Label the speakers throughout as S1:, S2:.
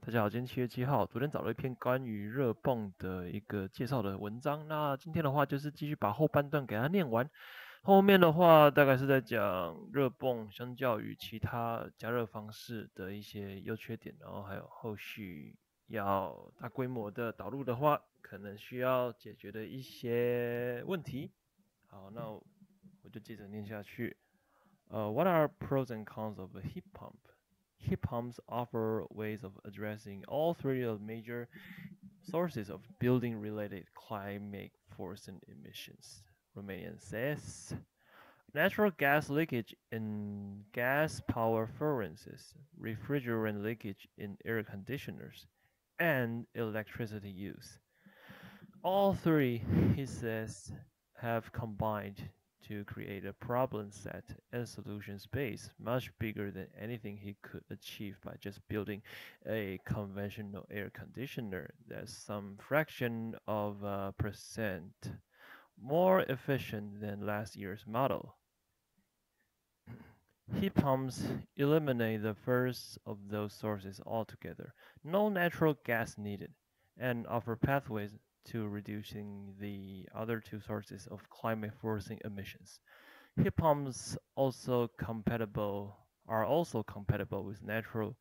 S1: 大家好，今天7月7号，昨天找了一篇关于热泵的一个介绍的文章。那今天的话就是继续把后半段给它念完。后面的话大概是在讲热泵相较于其他加热方式的一些优缺点，然后还有后续要大规模的导入的话，可能需要解决的一些问题。好，那我就接着念下去。What are pros and cons of a heat pump? Heat pumps offer ways of addressing all three of the major sources of building-related climate-forcing emissions. Romanian says natural gas leakage in gas power furnaces, refrigerant leakage in air conditioners, and electricity use. All three, he says, have combined to create a problem set and solution space much bigger than anything he could achieve by just building a conventional air conditioner that's some fraction of a percent more efficient than last year's model. Heat pumps eliminate the first of those sources altogether, no natural gas needed, and offer pathways to reducing the other two sources of climate-forcing emissions. Heat pumps are also compatible with natural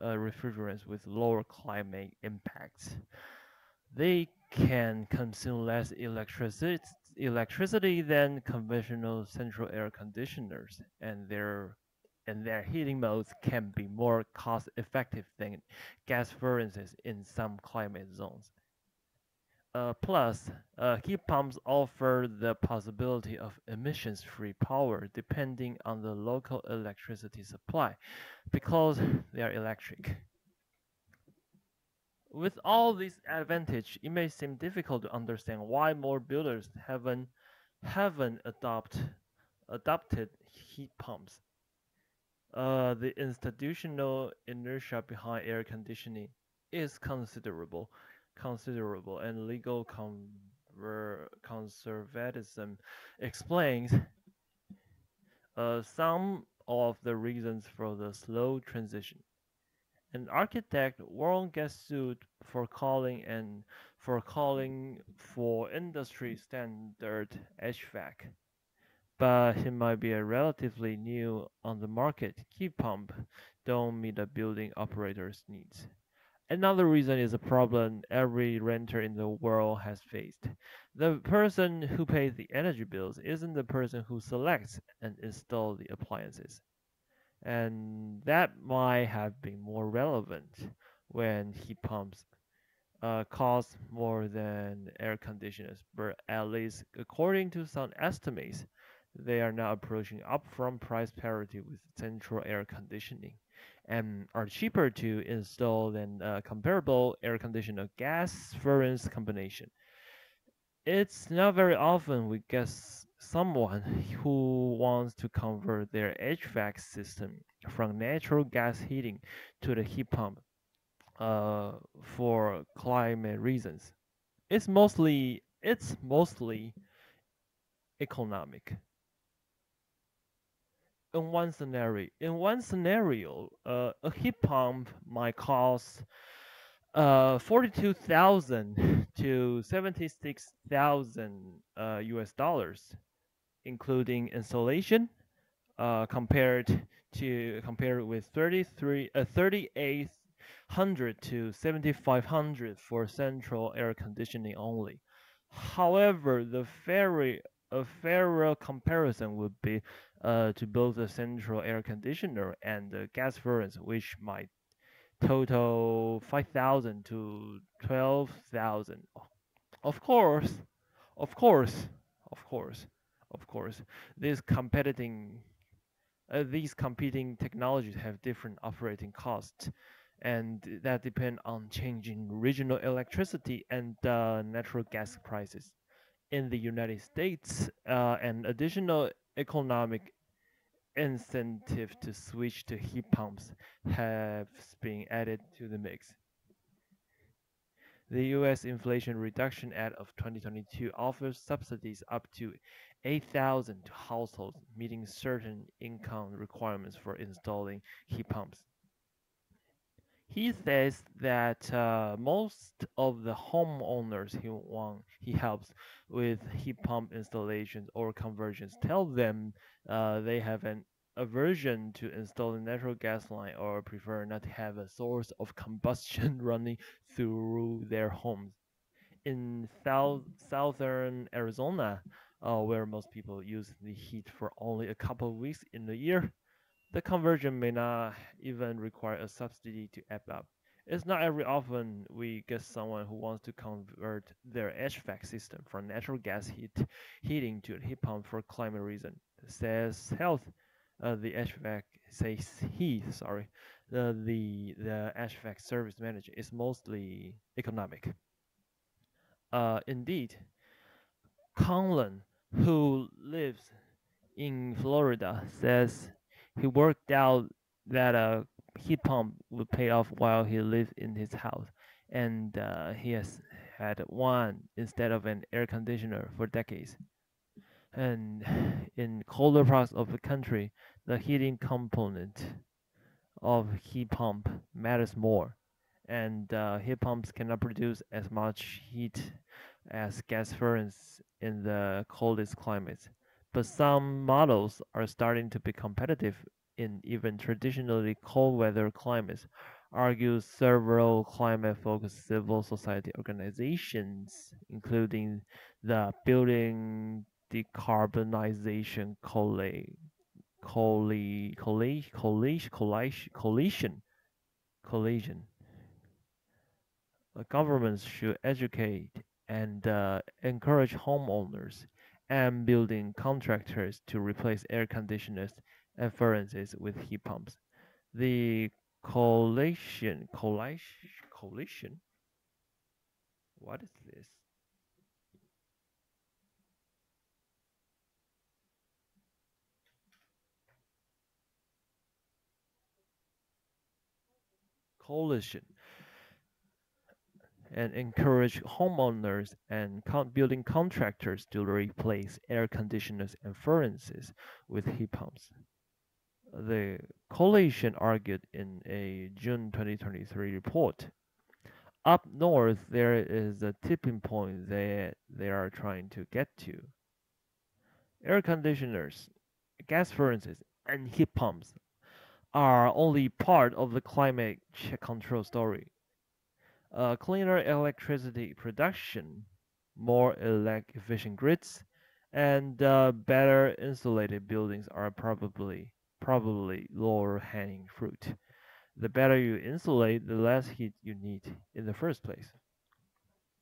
S1: refrigerants with lower climate impacts. They can consume less electricity than conventional central air conditioners, and their heating modes can be more cost-effective than gas furnaces in some climate zones. Plus, heat pumps offer the possibility of emissions-free power depending on the local electricity supply because they are electric. With all these advantages, it may seem difficult to understand why more builders haven't adopted heat pumps. The institutional inertia behind air conditioning is considerable, and legal conservatism explains some of the reasons for the slow transition. An architect won't get sued for industry standard HVAC, but he might be a relatively new on the market heat pump don't meet a building operator's needs. Another reason is a problem every renter in the world has faced. The person who pays the energy bills isn't the person who selects and installs the appliances. And that might have been more relevant when heat pumps cost more than air conditioners, but at least according to some estimates, they are now approaching upfront price parity with central air conditioning and are cheaper to install than a comparable air conditioner gas furnace combination. It's not very often we get someone who wants to convert their HVAC system from natural gas heating to the heat pump for climate reasons. It's mostly economic. In one scenario, a heat pump might cost 42,000 to 76,000 US dollars, including installation, compared with 3,800 to 7,500 for central air conditioning only. However, a fairer comparison would be to both the central air conditioner and the gas furnace, which might total 5,000 to 12,000. Of course, of course, of course, of course, these competing technologies have different operating costs, and that depend on changing regional electricity and natural gas prices. In the United States, an additional economic incentive to switch to heat pumps has been added to the mix. The U.S. Inflation Reduction Act of 2022 offers subsidies up to 8,000 to households meeting certain income requirements for installing heat pumps. He says that most of the homeowners he helps with heat pump installations or conversions tell them they have an aversion to installing natural gas line or prefer not to have a source of combustion running through their homes. In southern Arizona, where most people use the heat for only a couple of weeks in the year, the conversion may not even require a subsidy to add up. It's not every often we get someone who wants to convert their HVAC system from natural gas heating to a heat pump for climate reason. Says health, the HVAC says he sorry, the HVAC service manager is mostly economic. Indeed, Conlon, who lives in Florida, says he worked out that a heat pump would pay off while he lived in his house, and he has had one instead of an air conditioner for decades. And in colder parts of the country, the heating component of heat pump matters more, and heat pumps cannot produce as much heat as gas furnaces in the coldest climates. But some models are starting to be competitive in even traditionally cold weather climates, argue several climate-focused civil society organizations, including the Building Decarbonization Coalition. Governments should educate and encourage homeowners and building contractors to replace air conditioners and furnaces with heat pumps. The coalition, what is this? Coalition and encourage homeowners and building contractors to replace air conditioners and furnaces with heat pumps. The coalition argued in a June 2023 report. Up north, there is a tipping point that they are trying to get to. Air conditioners, gas furnaces, and heat pumps are only part of the climate control story. Cleaner electricity production, more efficient grids, and better insulated buildings are probably lower hanging fruit. The better you insulate, the less heat you need in the first place.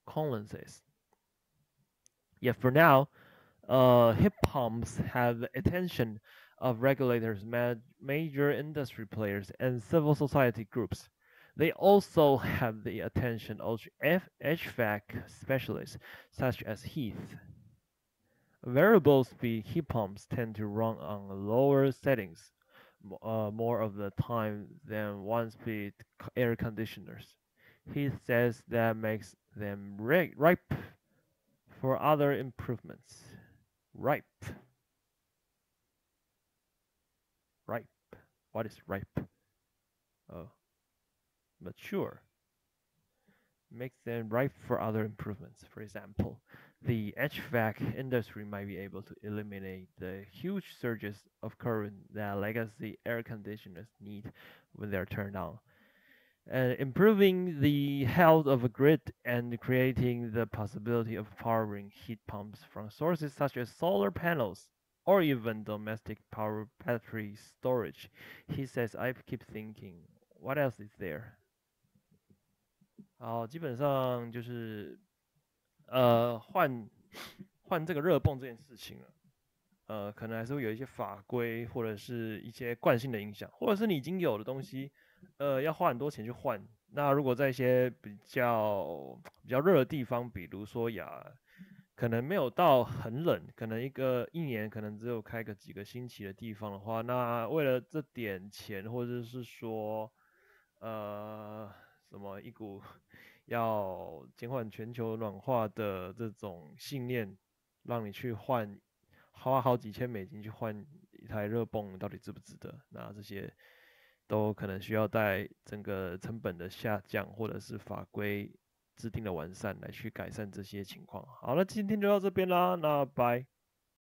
S1: Conlon says. Yet for now, heat pumps have the attention of regulators, major industry players, and civil society groups. They also have the attention of HVAC specialists, such as Heath. Variable speed heat pumps tend to run on lower settings more of the time than one-speed air conditioners. He says that makes them ripe for other improvements. Ripe, ripe. What is ripe? Oh, mature. Makes them ripe for other improvements. For example, the HVAC industry might be able to eliminate the huge surges of current that legacy air conditioners need when they're turned on, and improving the health of a grid and creating the possibility of powering heat pumps from sources such as solar panels or even domestic power battery storage. He says, I keep thinking, what else is there? 好，基本上就是换这个热泵这件事情啊，可能还是会有一些法规或者是一些惯性的影响，或者是你已经有的东西，要花很多钱去换。那如果在一些比较热的地方，比如说可能没有到很冷，可能一年可能只有开个几个星期的地方的话，那为了这点钱，或者是说，什么一股要减缓全球暖化的这种信念，让你去花好几千美金去换一台热泵，到底值不值得？那这些都可能需要在整个成本的下降，或者是法规制定的完善来去改善这些情况。好了，今天就到这边啦，那拜。